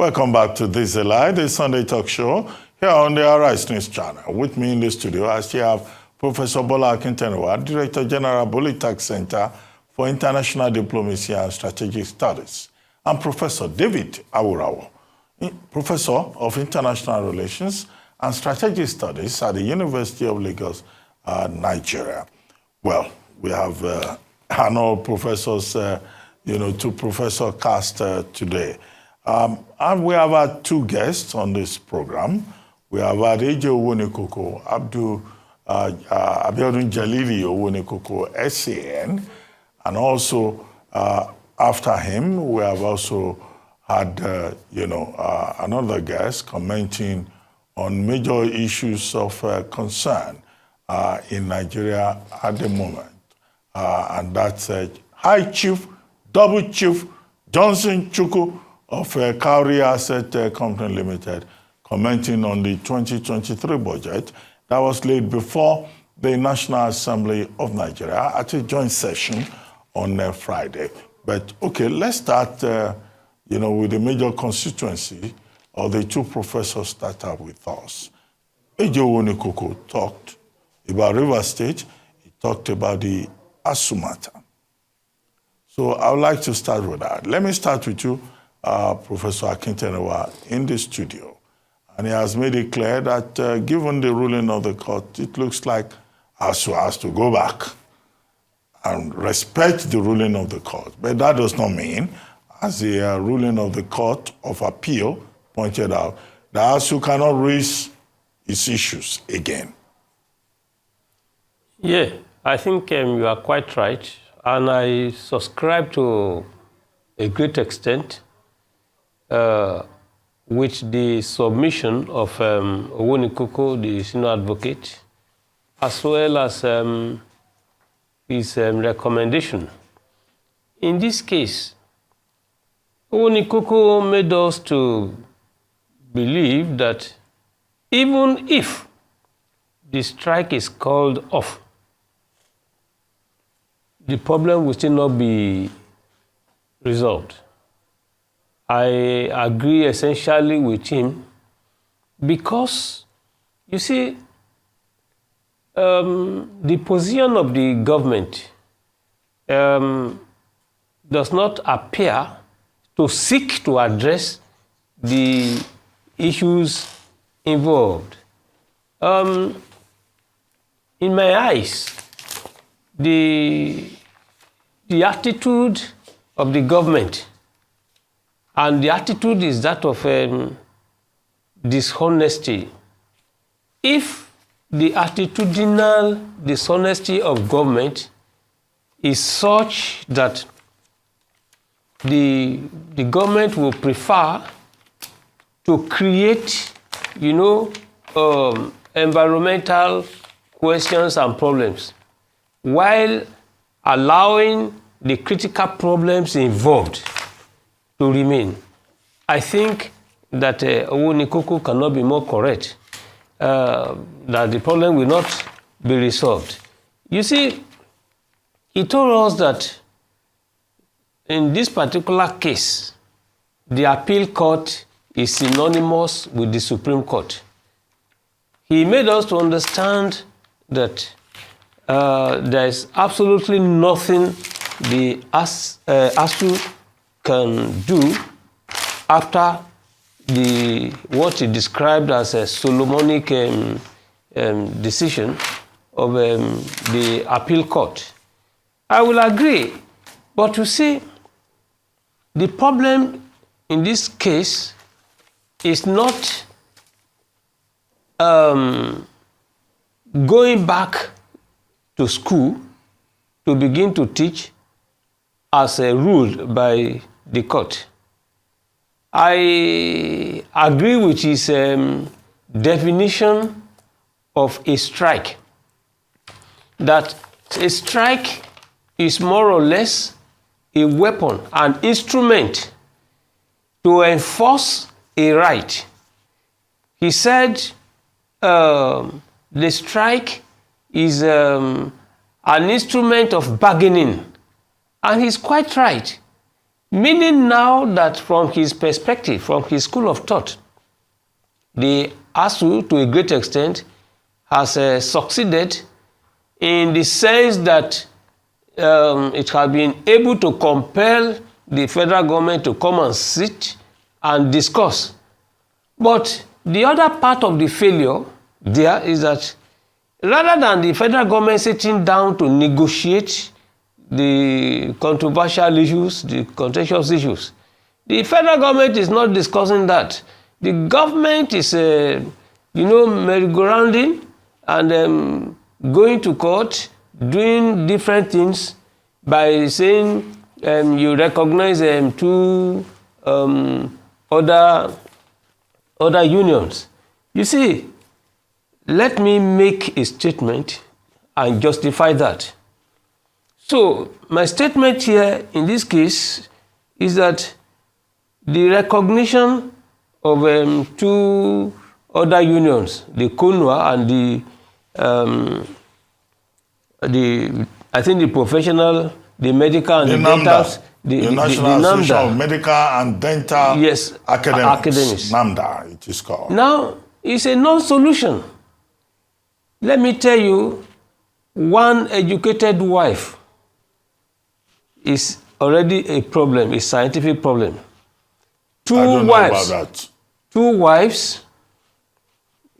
Welcome back to This is Live, the Sunday talk show here on the Arise News channel. With me in the studio, I still have Professor Bola Akintenewa, Director General, Bolitac Center for International Diplomacy and Strategic Studies, and Professor David Awurawo, Professor of International Relations and Strategic Studies at the University of Lagos, Nigeria. Well, we have our professors, two professor cast today. And we have had two guests on this program. We have had Ngige Owonekoko, Abiodun Jalili Owonekoko, SAN, and also after him, we have also had, another guest commenting on major issues of concern in Nigeria at the moment. And that's High Chief, Double Chief Johnson Chukwu of Cowrie Asset Company Limited, commenting on the 2023 budget that was laid before the National Assembly of Nigeria at a joint session on Friday. But okay, let's start, with the major constituency of the two professors that are with us. Ngige Owonekoko talked about River State. He talked about the ASUU matter. So I would like to start with that. Let me start with you, Professor Akintenewa, in the studio. And he has made it clear that given the ruling of the court, it looks like ASUU has to go back and respect the ruling of the court. But that does not mean, as the ruling of the Court of Appeal pointed out, that ASUU cannot raise its issues again. Yeah, I think you are quite right. And I subscribe to a great extent with the submission of Owonekoko, the senior advocate, as well as his recommendation. In this case, Owonekoko made us to believe that even if the strike is called off, the problem will still not be resolved. I agree essentially with him because, you see, the position of the government does not appear to seek to address the issues involved. In my eyes, the attitude of the government, and the attitude is that of dishonesty. If the attitudinal dishonesty of government is such that the government will prefer to create, environmental questions and problems, while allowing the critical problems involved to remain, I think that Owonekoko cannot be more correct, that the problem will not be resolved. You see, he told us that in this particular case, the appeal court is synonymous with the Supreme Court. He made us to understand that there is absolutely nothing the ASUU can do after what he described as a Solomonic decision of the appeal court. I will agree, but you see, the problem in this case is not going back to school to begin to teach as ruled by the court. I agree with his definition of a strike, that a strike is more or less a weapon, an instrument to enforce a right. He said the strike is an instrument of bargaining. And he's quite right. Meaning now that from his perspective, from his school of thought, the ASUU, to a great extent, has succeeded in the sense that it has been able to compel the federal government to come and sit and discuss. But the other part of the failure there is that rather than the federal government sitting down to negotiate the controversial issues, the contentious issues, the federal government is not discussing that. The government is, merry-go-rounding and going to court, doing different things by saying you recognize two other unions. You see, let me make a statement and justify that. So, my statement here in this case is that the recognition of two other unions, the CONUA and the professional, the medical and the dental, the National Association of Medical and Dental Academics. NAMDA, it is called. Now, it's a non-solution. Let me tell you, one educated wife is already a problem, a scientific problem. Two wives,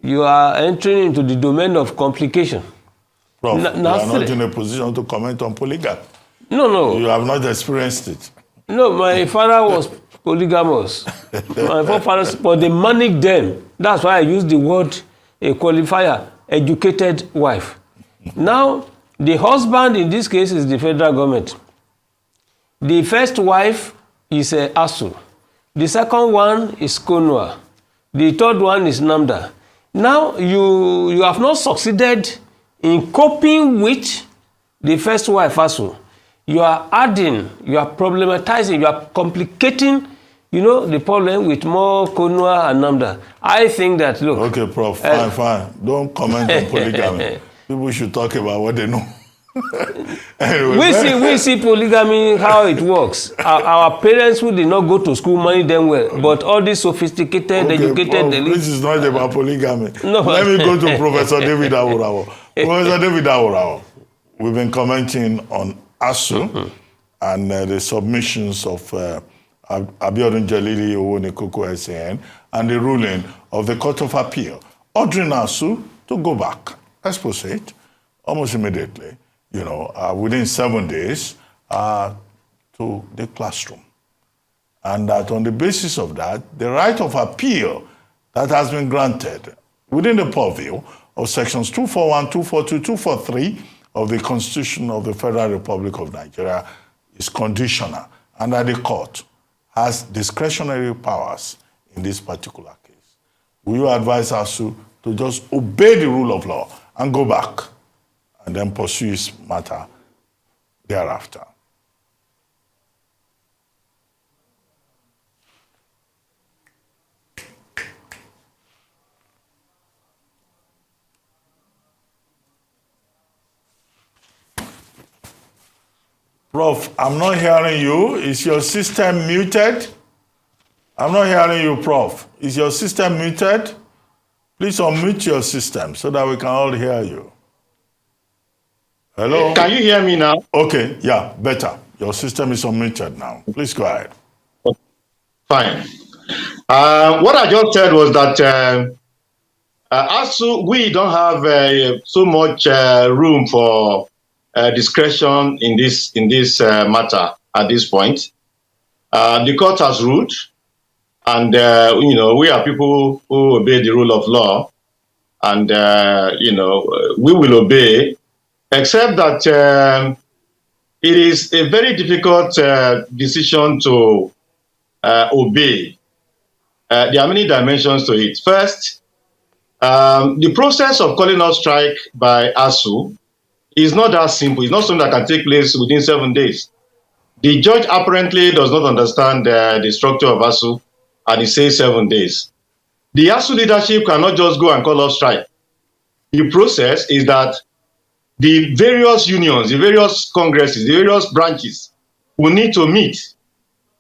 you are entering into the domain of complication. Prof, you are not in a position to comment on polygamy. No. You have not experienced it. No, my father was polygamous. My forefathers, but they managed them. That's why I use the word, a qualifier, educated wife. Now, the husband in this case is the federal government. The first wife is ASUU. The second one is CONUA. The third one is NAMDA. Now, you have not succeeded in coping with the first wife ASUU. You are adding, you are problematizing, you are complicating, the problem with more CONUA and NAMDA. I think that, look... Okay, Prof, fine. Don't comment on polygamy. People should talk about what they know. Anyway, we see polygamy, how it works. Our parents who did not go to school manage them well, but all these sophisticated, educated... This is not about polygamy. No. Let me go to Professor David Awurawo. Professor David Awurawo, we've been commenting on ASUU and the submissions of Abiodun Jalili Owonekoko SAN and the ruling of the Court of Appeal, ordering ASUU to go back, expose it, almost immediately, within 7 days to the classroom. And that on the basis of that, the right of appeal that has been granted within the purview of sections 241, 242, 243 of the Constitution of the Federal Republic of Nigeria is conditional, and that the court has discretionary powers in this particular case. Will you advise ASUU to just obey the rule of law and go back and then pursue his matter thereafter? Prof, I'm not hearing you. Is your system muted? I'm not hearing you, Prof. Is your system muted? Please unmute your system so that we can all hear you. Hello? Can you hear me now? Okay, yeah, better. Your system is unmuted now. Please go ahead. Fine. What I just said was that ASUU, we don't have so much room for discretion in this matter at this point. The court has ruled, and we are people who obey the rule of law, and we will obey, except that it is a very difficult decision to obey. There are many dimensions to it. First, the process of calling off strike by ASUU is not that simple. It's not something that can take place within 7 days. The judge apparently does not understand the structure of ASUU, and he says 7 days. The ASUU leadership cannot just go and call off strike. The process is that the various unions, the various congresses, the various branches will need to meet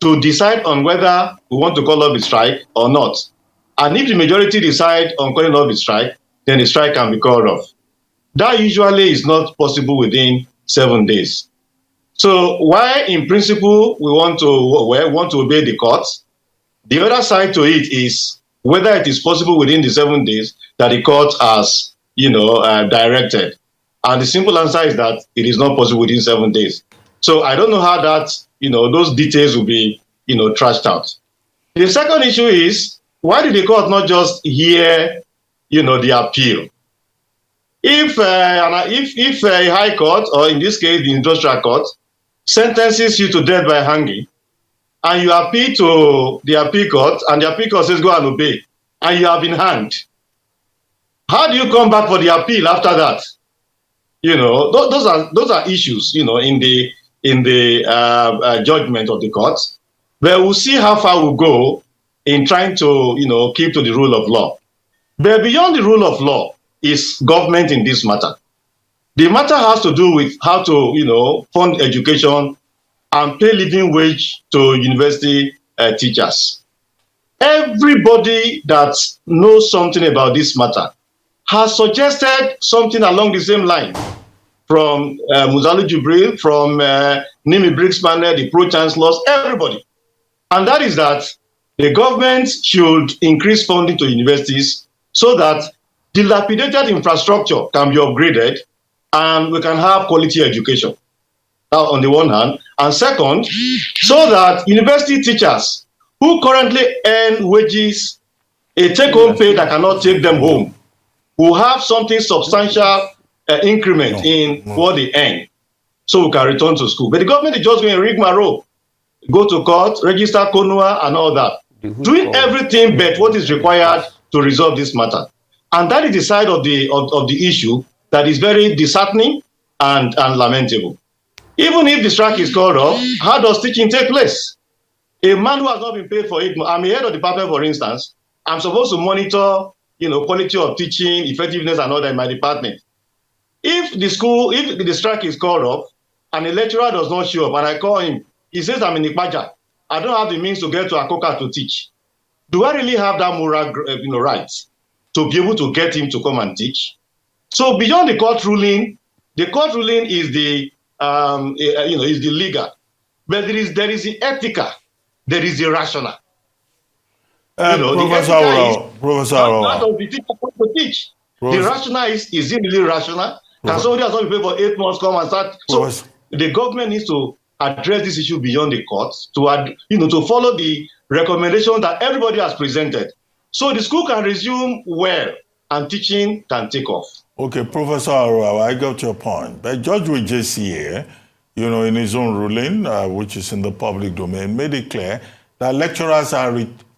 to decide on whether we want to call off the strike or not. And if the majority decide on calling off the strike, then the strike can be called off. That usually is not possible within 7 days. So while in principle we want to obey the courts, the other side to it is whether it is possible within the 7 days that the court has, directed. And the simple answer is that it is not possible within 7 days. So I don't know how that, those details will be, trashed out. The second issue is, why did the court not just hear, the appeal? If a high court, or in this case the industrial court, sentences you to death by hanging, and you appeal to the appeal court, and the appeal court says go and obey, and you have been hanged, how do you come back for the appeal after that? Those are issues, in the judgment of the court. But we'll see how far we'll go in trying to, keep to the rule of law. But beyond the rule of law is government in this matter. The matter has to do with how to, fund education and pay living wage to university teachers. Everybody that knows something about this matter has suggested something along the same line, from Muzalu Jibril, from Nimi Briggsman, the pro-chancellors, everybody. And that is that the government should increase funding to universities so that dilapidated infrastructure can be upgraded and we can have quality education. Now, on the one hand. And second, so that university teachers who currently earn wages, a take-home pay that cannot take them home, will have something substantial increment in what they earn, so we can return to school. But the government is just going to rigmarole, go to court, register Konua and all that, doing everything but what is required to resolve this matter. And that is the side of the issue that is very disheartening and lamentable. Even if the strike is called off, how does teaching take place? A man who has not been paid for 8 months, I'm a head of department, for instance, I'm supposed to monitor, quality of teaching, effectiveness and all that in my department. If the strike is called off and a lecturer does not show up and I call him, he says I'm in Ikpaja, I don't have the means to get to Akoka to teach. Do I really have that moral right to be able to get him to come and teach? So beyond the court ruling is the is the legal, but there is the ethical, there is the rational. Professor Part of the teacher to teach. The rational is it really rational? Can somebody has not been paid for 8 months come and start? So the government needs to address this issue beyond the courts to follow the recommendation that everybody has presented, so the school can resume well and teaching can take off. Okay, Professor Arawa, I got your point. But Judge JCA, in his own ruling, which is in the public domain, made it clear that lecturers are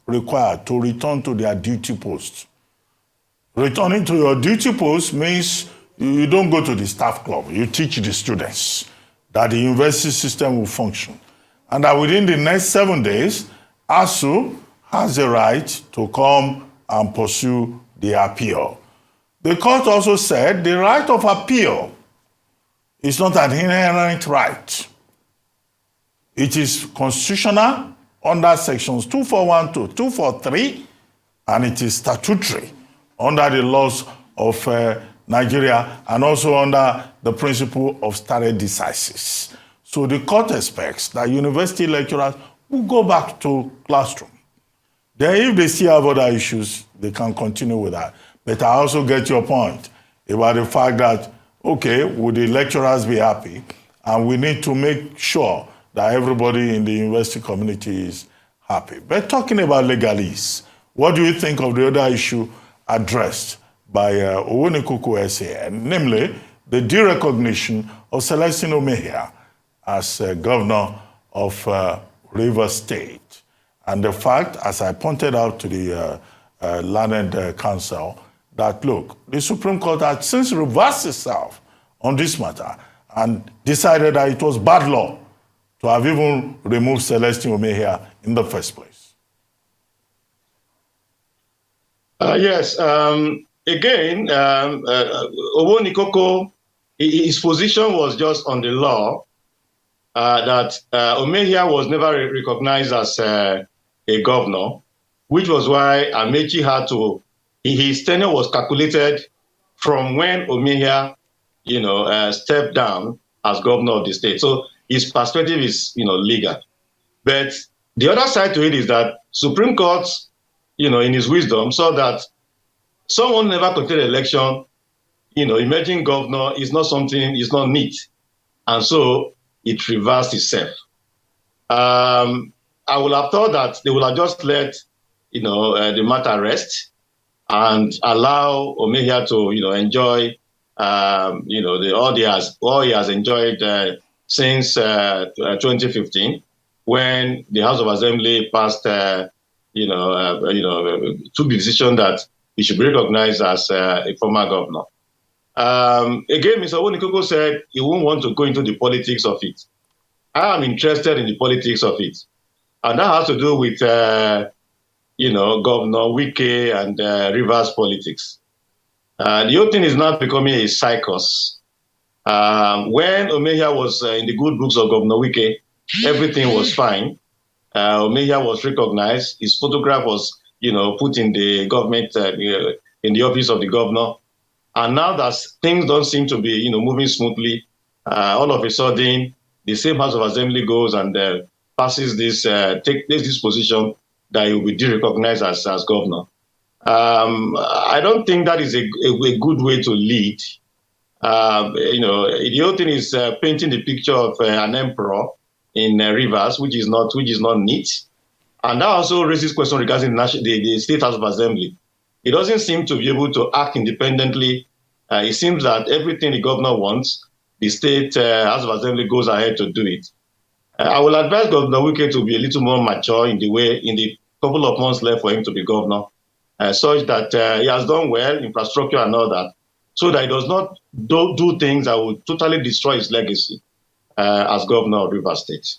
required to return to their duty posts. Returning to your duty post means you don't go to the staff club. You teach the students that the university system will function. And that within the next 7 days, ASUU has the right to come and pursue the appeal. The court also said the right of appeal is not an inherent right. It is constitutional under sections 241 to 243, and it is statutory under the laws of Nigeria and also under the principle of stare decisis. So the court expects that university lecturers will go back to classroom. Then if they still have other issues, they can continue with that. But I also get your point about the fact that, okay, would the lecturers be happy? And we need to make sure that everybody in the university community is happy. But talking about legalese, what do you think of the other issue addressed by Owonikuku SAN, namely the derecognition of Celestine Omehia as governor of Rivers State? And the fact, as I pointed out to the learned counsel, that, look, the Supreme Court had since reversed itself on this matter and decided that it was bad law to have even removed Celestine Omehia in the first place. Yes. Again, Owonikuku, his position was just on the law. that Omehia was never recognized as a governor, which was why Amechi had to, his tenure was calculated from when Omehia, stepped down as governor of the state. So his perspective is, legal. But the other side to it is that Supreme Court, in his wisdom, saw that someone never contested election, emerging governor is not something, it's not neat. And so it reversed itself. I would have thought that they would have just let, the matter rest and allow Omehia to, enjoy, all he has enjoyed since 2015, when the House of Assembly passed, took the decision that he should be recognized as a former governor. Again, Mr. Owonikoko said he won't want to go into the politics of it. I am interested in the politics of it. And that has to do with, Governor Ngige and Rivers politics. The whole thing is now becoming a circus. When Omehia was in the good books of Governor Ngige, everything was fine. Omehia was recognized. His photograph was, put in the government, in the office of the governor. And now that things don't seem to be, moving smoothly, all of a sudden, the same House of Assembly goes and passes this, takes this position that he will be de-recognized as governor. I don't think that is a good way to lead. The whole thing is painting the picture of an emperor in Rivers, which is not neat. And that also raises questions regarding the State House of Assembly. It doesn't seem to be able to act independently. It seems that everything the governor wants, the State House of Assembly goes ahead to do it. I will advise Governor Ngige to be a little more mature in the couple of months left for him to be governor, such that he has done well, infrastructure and all that, so that he does not do things that will totally destroy his legacy as governor of Rivers State.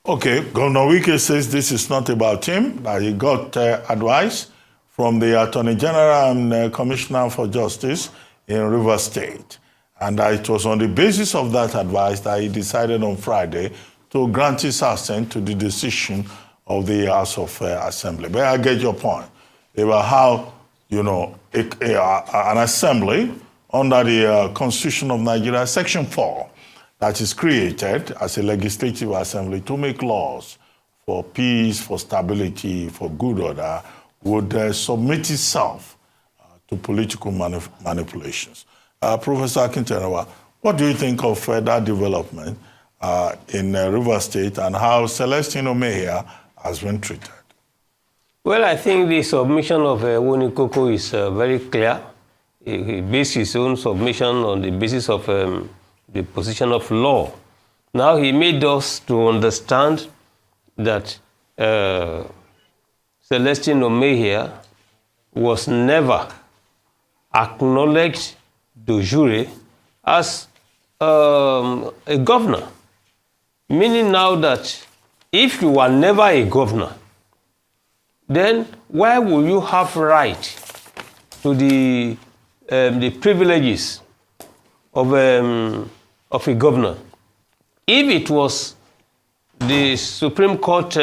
Okay, Governor Ngige says this is not about him, that he got advice from the Attorney General and Commissioner for Justice in Rivers State. And it was on the basis of that advice that he decided on Friday to grant his assent to the decision of the House of Assembly. But I get your point about how, an assembly under the Constitution of Nigeria, Section 4, that is created as a legislative assembly to make laws for peace, for stability, for good order, would submit itself to political manipulations. Professor Akintenewa, what do you think of that development in Rivers State and how Celestine Omehia has been treated? Well, I think the submission of Owonikoko is very clear. He based his own submission on the basis of the position of law. Now he made us to understand that Celestine Omehia was never acknowledged de jure as a governor. Meaning now that if you were never a governor, then why will you have right to the privileges of a governor? If it was the Supreme Court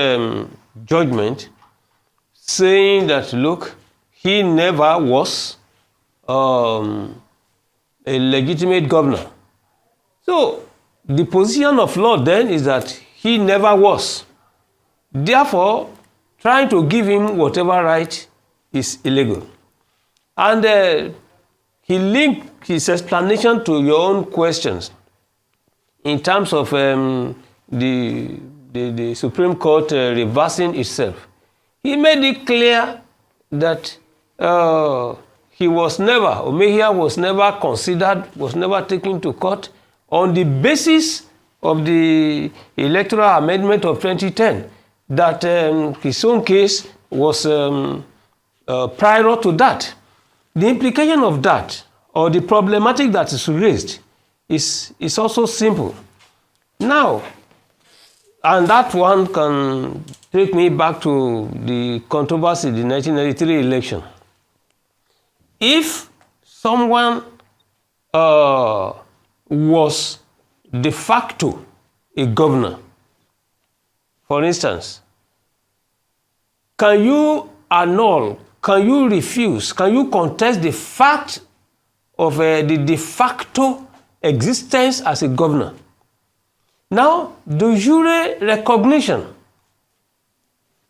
judgment saying that, look, he never was a legitimate governor. So the position of law then is that he never was. Therefore, trying to give him whatever right is illegal. And he linked his explanation to your own questions in terms of the Supreme Court reversing itself. He made it clear that Omehia was never considered, was never taken to court on the basis of the electoral amendment of 2010, that his own case was prior to that. The implication of that, or the problematic that is raised, is also simple. Now, and that one can take me back to the controversy in the 1993 election. If someone was de facto a governor, for instance, can you annul, can you refuse, can you contest the fact of the de facto existence as a governor? Now, de jure recognition,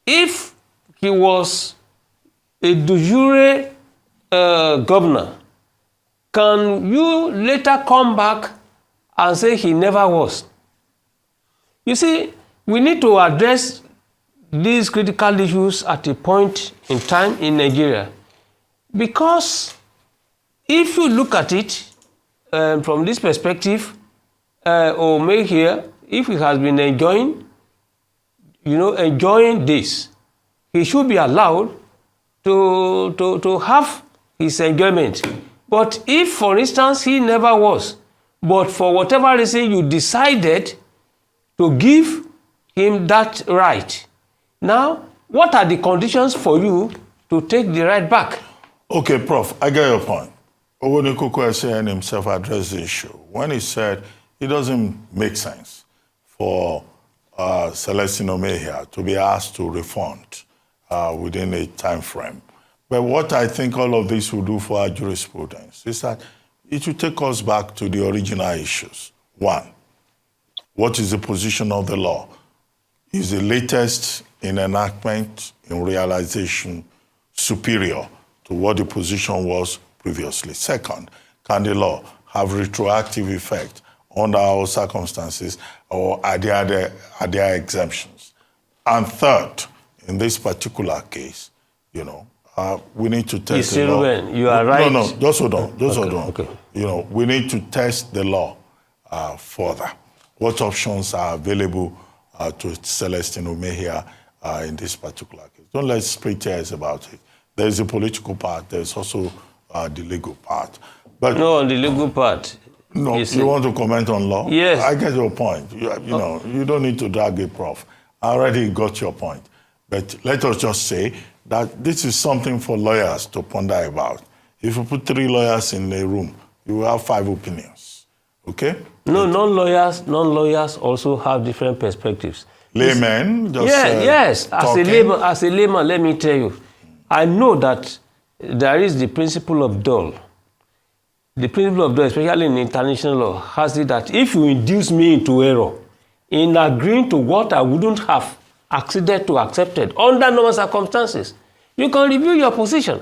if he was a de jure governor, can you later come back and say he never was? You see, we need to address these critical issues at a point in time in Nigeria, because if you look at it from this perspective, Ome here, if he has been enjoying this, he should be allowed to have his enjoyment. But if, for instance, he never was, but for whatever reason you decided to give him that right, now, what are the conditions for you to take the right back? Okay, Prof, I get your point. Owonekuku SAN himself addressed the issue when he said it doesn't make sense for Celestine Omehia to be asked to refund within a time frame. But what I think all of this will do for our jurisprudence is that it will take us back to the original issues. One, what is the position of the law? Is the latest in enactment, in realization, superior to what the position was previously? Second, can the law have retroactive effect under our circumstances, or are there exemptions? And third, in this particular case, we need to test the law. You are right. No, just hold on. Hold on. Okay. We need to test the law further. What options are available to Celestine Omehia in this particular case? Don't let's split hairs about it. There's a political part. There's also the legal part. But no, on the legal part. No, you want to comment on law? Yes. I get your point. You don't need to drag it, Prof. I already got your point. But let us just say that this is something for lawyers to ponder about. If you put 3 lawyers in a room, you will have 5 opinions. Okay? No, non-lawyers also have different perspectives. Laymen, just yes. Talking. As a layman, let me tell you, I know that there is the principle of dole. The principle of dole, especially in international law, has it that if you induce me into error in agreeing to what I wouldn't have acceded to accepted under normal circumstances, you can review your position.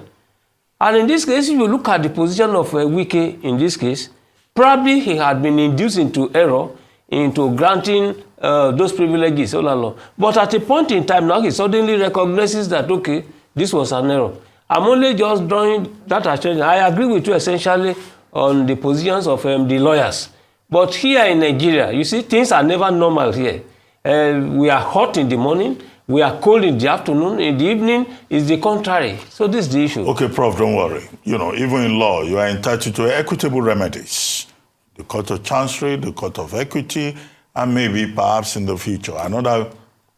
And in this case, if you look at the position of Ngige in this case, probably he had been induced into error into granting those privileges all along. But at a point in time now, he suddenly recognizes that, okay, this was an error. I'm only just drawing that attention. I agree with you essentially on the positions of the lawyers. But here in Nigeria, you see, things are never normal here. We are hot in the morning, we are cold in the afternoon, in the evening is the contrary. So this is the issue. Okay, Prof, don't worry. Even in law, you are entitled to equitable remedies. The Court of Chancery, the Court of Equity, and maybe perhaps in the future, another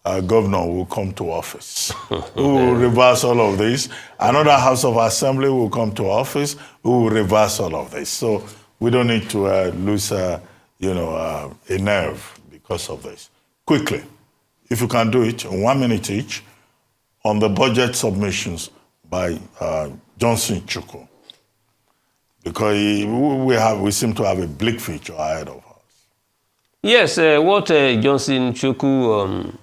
governor will come to office who will reverse all of this. Another House of Assembly will come to office who will reverse all of this. So we don't need to lose a nerve because of this. Quickly, if you can do it in 1 minute each, on the budget submissions by Johnson Chukwu, because we seem to have a bleak future ahead of us. Yes, what Johnson Chukwu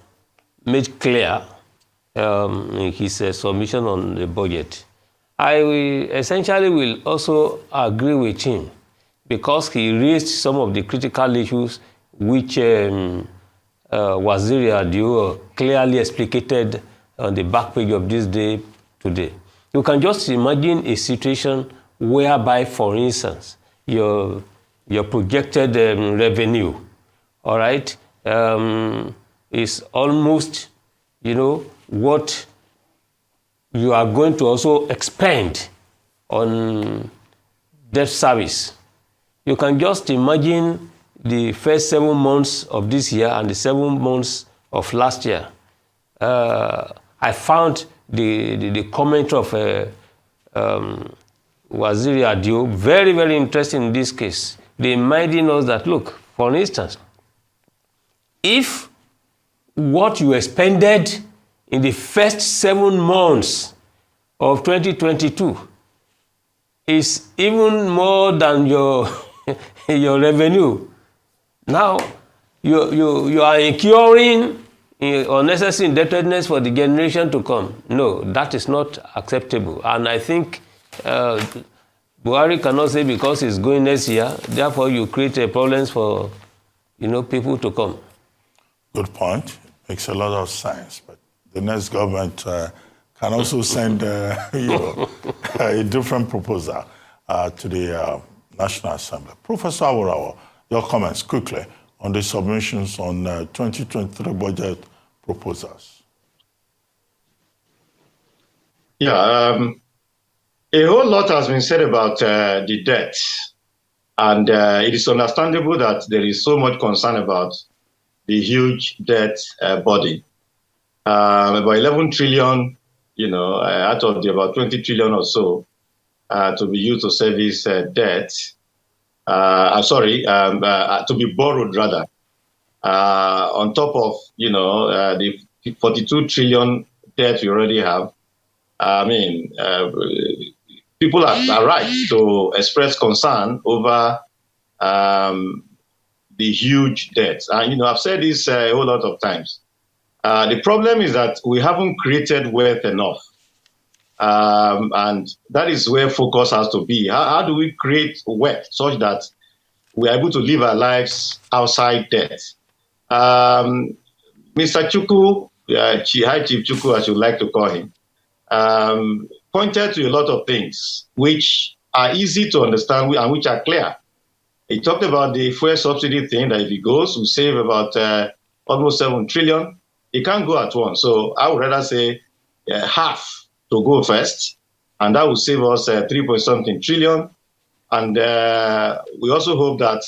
made clear in his submission on the budget, I essentially will also agree with him, because he raised some of the critical issues which Waziri Adio clearly explicated on the back page of this day today. You can just imagine a situation whereby, for instance, your projected revenue, all right, is almost, what you are going to also expend on debt service. You can just imagine the first 7 months of this year and the 7 months of last year. I found the comment of Waziri Adio very, very interesting in this case, reminding us that, look, for instance, if what you expended in the first 7 months of 2022 is even more than your your revenue, now you are incurring unnecessary indebtedness for the generation to come. No, that is not acceptable. And I think Buhari cannot say because it's going next year, therefore you create problems for people to come. Good point. Makes a lot of sense. But the next government can also send a different proposal to the National Assembly. Professor Awurawa, your comments quickly on the submissions on 2023 budget proposals. Yeah, a whole lot has been said about the debt, and it is understandable that there is so much concern about the huge debt body. About 11 trillion, out of the about 20 trillion or so to be used to service debt. To be borrowed rather, on top of, the 42 trillion debt we already have. I mean, people are right to express concern over the huge debt. And, I've said this a whole lot of times. The problem is that we haven't created wealth enough. And that is where focus has to be. How do we create wealth such that we are able to live our lives outside debt? Mr. Chukwu, High Chief Chukwu, as you like to call him, pointed to a lot of things which are easy to understand and which are clear. He talked about the fuel subsidy thing, that if he goes, we'll save about almost 7 trillion. He can't go at once. So I would rather say half to go first, and that will save us 3-point-something trillion. And we also hope that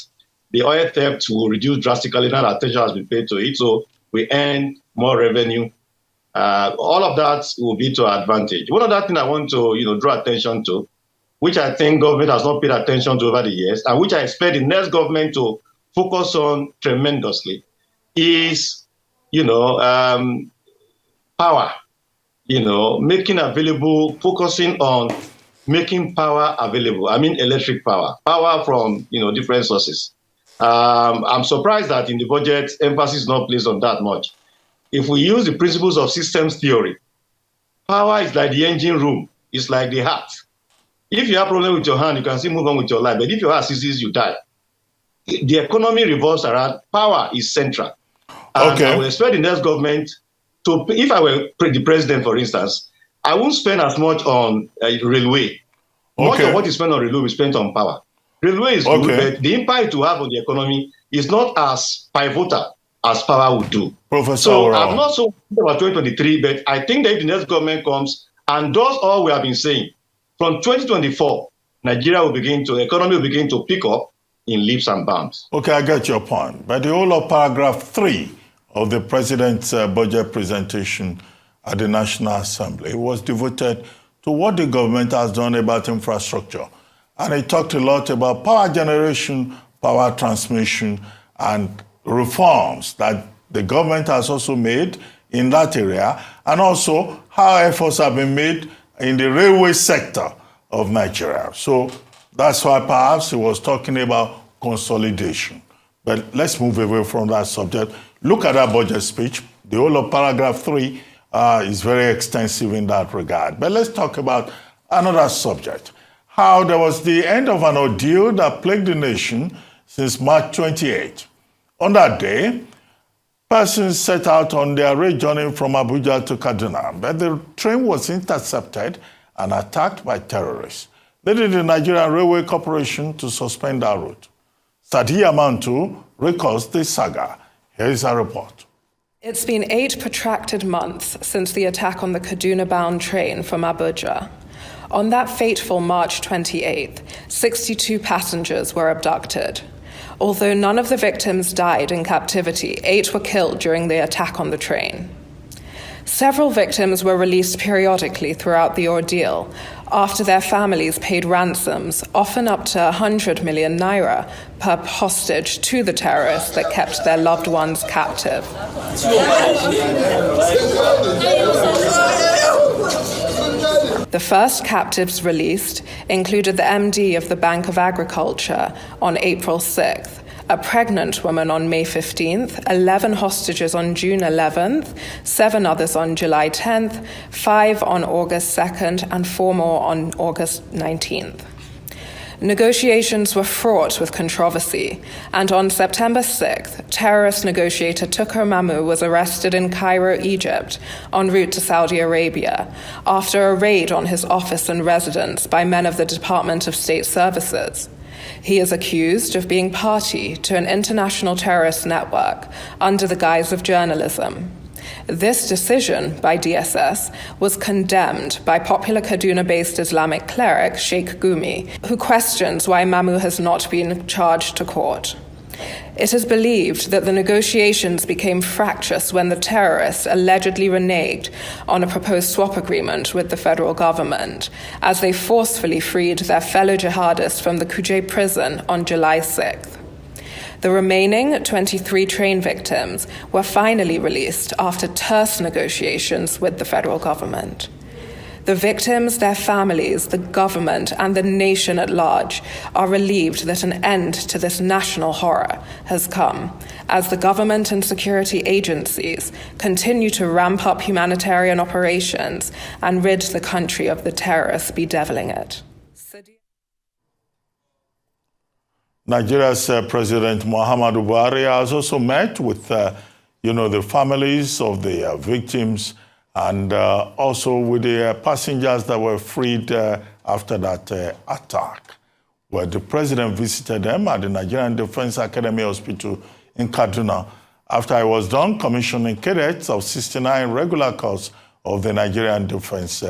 the oil theft will reduce drastically now that attention has been paid to it, so we earn more revenue. All of that will be to our advantage. One other thing I want to draw attention to, which I think government has not paid attention to over the years, and which I expect the next government to focus on tremendously, is power. Making available, focusing on making power available. I mean electric power from different sources. I'm surprised that in the budget emphasis is not placed on that much. If we use the principles of systems theory, power is like the engine room. It's like the heart. If you have a problem with your hand, you can still move on with your life. But if your heart ceases, you die. The economy revolves around power is central. And I will expect the next government to, if I were the president, for instance, I won't spend as much on railway. Much of what is spent on railway is spent on power. Railway is good, but the impact it will have on the economy is not as pivotal as power would do. Professor I'm not so about 2023, but I think that if the next government comes and does all we have been saying, from 2024, the economy will begin to pick up in leaps and bounds. Okay, I get your point. But the whole of paragraph 3 of the president's budget presentation at the National Assembly was devoted to what the government has done about infrastructure. And it talked a lot about power generation, power transmission, and reforms that the government has also made in that area, and also how efforts have been made in the railway sector of Nigeria. So that's why perhaps he was talking about consolidation. But let's move away from that subject. Look at that budget speech. The whole of paragraph 3 is very extensive in that regard. But let's talk about another subject. How there was the end of an ordeal that plagued the nation since March 28. On that day, persons set out on their rail journey from Abuja to Kaduna, but the train was intercepted and attacked by terrorists, leading the Nigerian Railway Corporation to suspend that route. Sadi Amantu recalls this saga. Here is a report. It's been 8 protracted months since the attack on the Kaduna-bound train from Abuja. On that fateful March 28th, 62 passengers were abducted. Although none of the victims died in captivity, 8 were killed during the attack on the train. Several victims were released periodically throughout the ordeal, after their families paid ransoms, often up to 100 million naira per hostage to the terrorists that kept their loved ones captive. The first captives released included the MD of the Bank of Agriculture on April 6th, a pregnant woman on May 15th, 11 hostages on June 11th, 7 others on July 10th, 5 on August 2nd, and 4 more on August 19th. Negotiations were fraught with controversy, and on September 6th, terrorist negotiator Tukur Mamu was arrested in Cairo, Egypt, en route to Saudi Arabia, after a raid on his office and residence by men of the Department of State Services. He is accused of being party to an international terrorist network under the guise of journalism. This decision by DSS was condemned by popular Kaduna-based Islamic cleric Sheikh Gumi, who questions why Mamu has not been charged to court. It is believed that the negotiations became fractious when the terrorists allegedly reneged on a proposed swap agreement with the federal government, as they forcefully freed their fellow jihadists from the Ngige prison on July 6th. The remaining 23 train victims were finally released after terse negotiations with the federal government. The victims, their families, the government, and the nation at large are relieved that an end to this national horror has come, as the government and security agencies continue to ramp up humanitarian operations and rid the country of the terrorists bedeviling it. Nigeria's President Muhammadu Buhari has also met with, the families of the victims and also with the passengers that were freed after that attack, where the president visited them at the Nigerian Defense Academy Hospital in Kaduna after he was done commissioning cadets of 69 regular corps of the Nigerian Defense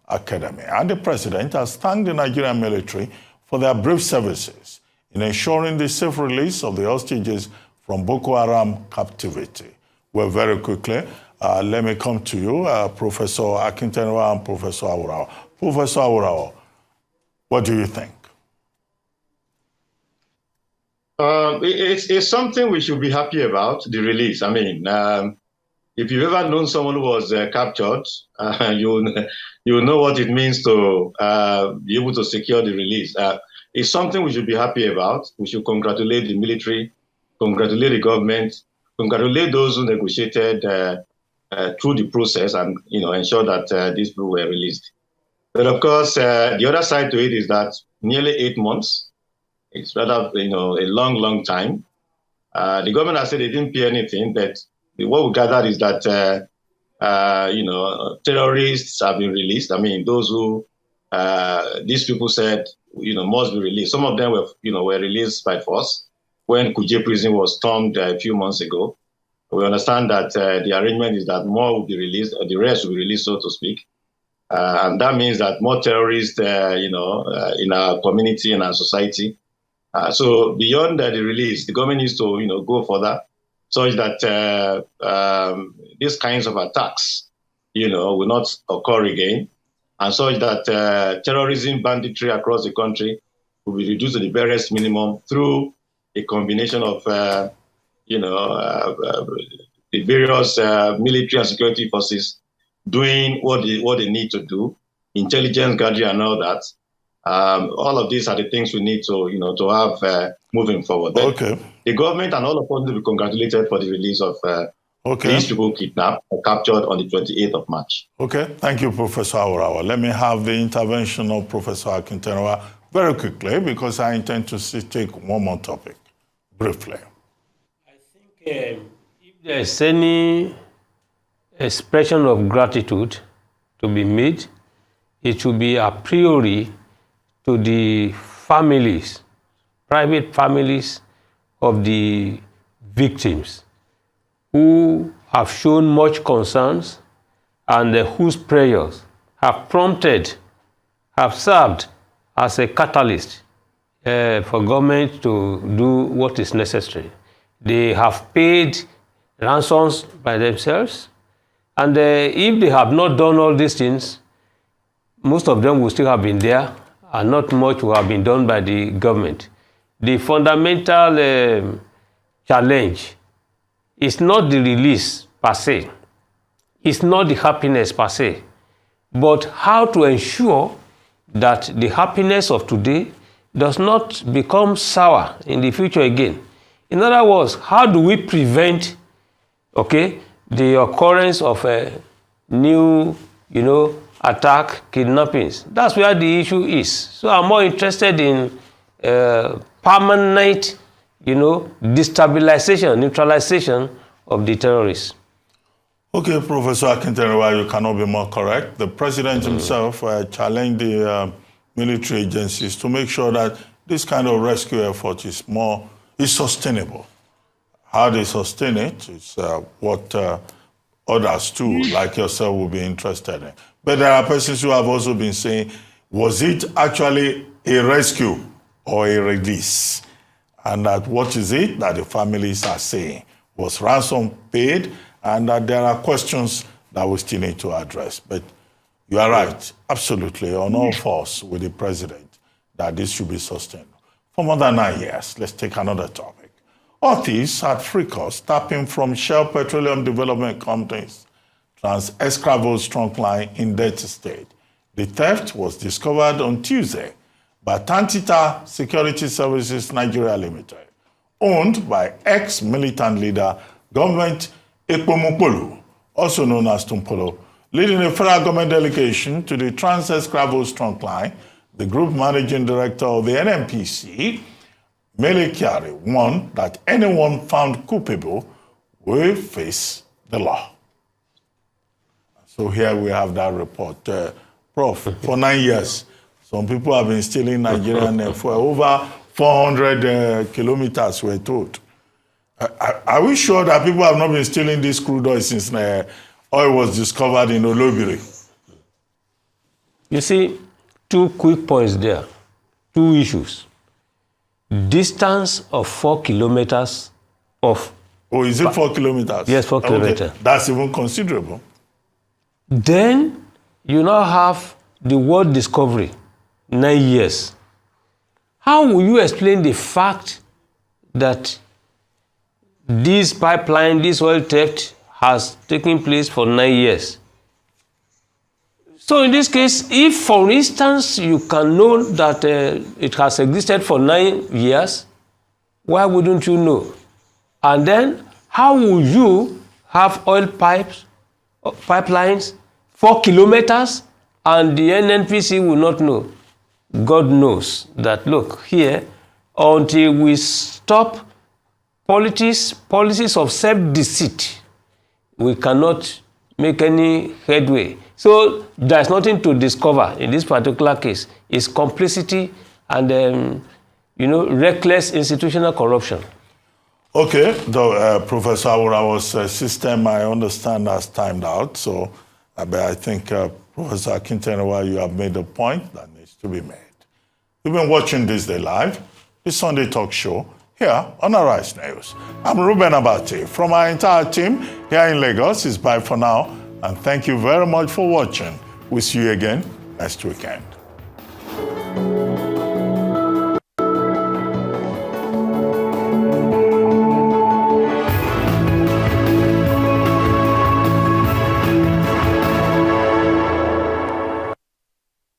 Academy. And the president has thanked the Nigerian military for their brave services in ensuring the safe release of the hostages from Boko Haram captivity. Well, very quickly, let me come to you, Professor Akintenwa and Professor Awurawa. Professor Awurawa, what do you think? It's something we should be happy about, the release. I mean, if you've ever known someone who was captured, you know what it means to be able to secure the release. It's something we should be happy about. We should congratulate the military, congratulate the government, congratulate those who negotiated through the process and ensure that these people were released. But of course, the other side to it is that nearly 8 months. It's rather a long time. The government has said they didn't pay anything, but what we gathered is that terrorists have been released. I mean, those who these people said must be released. Some of them were released by force when Ngige prison was stormed a few months ago. We understand that the arrangement is that more will be released, or the rest will be released, so to speak. And that means that more terrorists, in our community and our society. So beyond the release, the government needs to, go further, such that these kinds of attacks, will not occur again, and such that terrorism, banditry across the country will be reduced to the barest minimum through a combination of, the various military and security forces doing what they need to do, intelligence gathering and all that. All of these are the things we need to have moving forward. Okay. The government and all of us will be congratulated for the release of these people kidnapped or captured on the 28th of March. Okay, thank you, Professor Awurawa. Let me have the intervention of Professor Akintenwa very quickly, because I intend to take one more topic, briefly. I think if there's any expression of gratitude to be made, it should be a priori to the families, private families of the victims, who have shown much concerns and whose prayers have served as a catalyst for government to do what is necessary. They have paid ransoms by themselves, And if they have not done all these things, most of them will still have been there, and not much will have been done by the government. The fundamental challenge is not the release per se, it's not the happiness per se, but how to ensure that the happiness of today does not become sour in the future again. In other words, how do we prevent, the occurrence of a new, attack, kidnappings? That's where the issue is. So I'm more interested in permanent, destabilization, neutralization of the terrorists. Okay, Professor Akintenewa, you cannot be more correct. The president himself challenged the military agencies to make sure that this kind of rescue effort is sustainable. How they sustain it is what others too, like yourself, will be interested in. But there are persons who have also been saying, was it actually a rescue or a release? And that what is it that the families are saying? Was ransom paid? And that there are questions that we still need to address. But you are right, absolutely, on all fours with the president, that this should be sustained. For more than 9 years, let's take another topic. Authorities at Freekos tapping from Shell Petroleum Development Company's Trans-Escravos trunk line in Delta State. The theft was discovered on Tuesday by Tantita Security Services Nigeria Limited, owned by ex-militant leader, Government Ekpomukpolo, also known as Tumpolo, leading a federal government delegation to the Trans-Escravos trunk line. The group managing director of the NNPC, Mele Kyari, warned that anyone found culpable will face the law. So here we have that report. Prof, for 9 years, some people have been stealing Nigerian for over 400 kilometers, we're told. Are we sure that people have not been stealing this crude oil since oil was discovered in Olobiri? You see, 2 quick points there, 2 issues. Distance of 4 kilometers of... Oh, is it 4 kilometers? Yes, 4 kilometers. Okay. That's even considerable. Then you now have the word discovery, 9 years. How will you explain the fact that this pipeline, this oil theft has taken place for 9 years? So in this case, if for instance you can know that it has existed for 9 years, why wouldn't you know? And then how will you have oil pipelines 4 kilometers and the NNPC will not know? God knows that, look, here, until we stop policies of self-deceit, we cannot make any headway. So there's nothing to discover in this particular case. It's complicity and, reckless institutional corruption. Okay, Professor Awurawo's system, I understand, has timed out. So but I think, Professor Akintenewa, you have made a point that needs to be made. You've been watching This Day Live, the Sunday talk show, here on Arise News. I'm Ruben Abati. From our entire team here in Lagos, it's bye for now. And thank you very much for watching. We'll see you again next weekend.